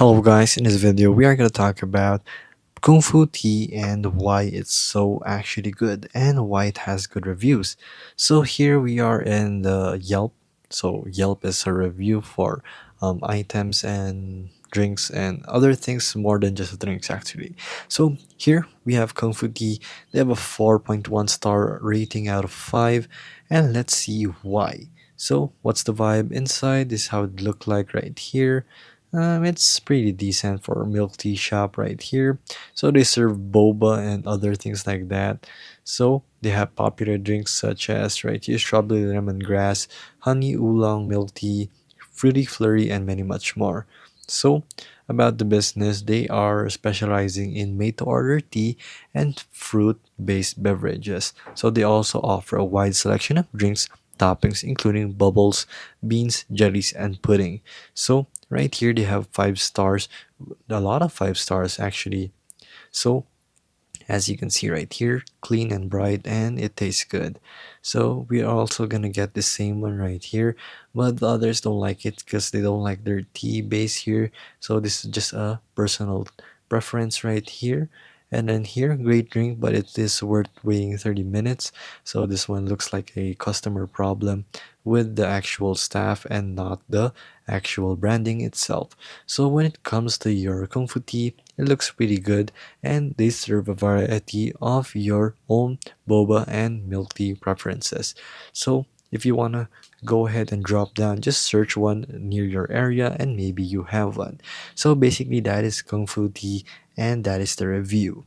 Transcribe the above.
Hello guys, in this video we are going to talk about Kung Fu Tea and why it's so actually good and why it has good reviews. So here we are in the Yelp. So Yelp is a review for items and drinks and other things more than just drinks actually. So here we have Kung Fu Tea. They have a 4.1 star rating out of 5 and let's see why. So what's the vibe inside? This is how it look like right here. It's pretty decent for a milk tea shop right here. So they serve boba and other things like that. So they have popular drinks such as right here strawberry lemongrass, honey oolong milk tea, fruity flurry, and many much more. So about the business, they are specializing in made-to-order tea and fruit-based beverages. So they also offer a wide selection of drinks, toppings including bubbles, beans, jellies, and pudding. So right here they have 5 stars, a lot of 5 stars actually. So as you can see right here, clean and bright and it tastes good. So we are also gonna get the same one right here, but the others don't like it because they don't like their tea base here. So this is just a personal preference right here. And then here, great drink, but it is worth waiting 30 minutes. So this one looks like a customer problem with the actual staff and not the actual branding itself. So when it comes to your Kung Fu tea, it looks pretty good and they serve a variety of your own boba and milk tea preferences. So if you wanna go ahead and drop down, just search one near your area and maybe you have one. So basically that is Kung Fu tea and that is the review.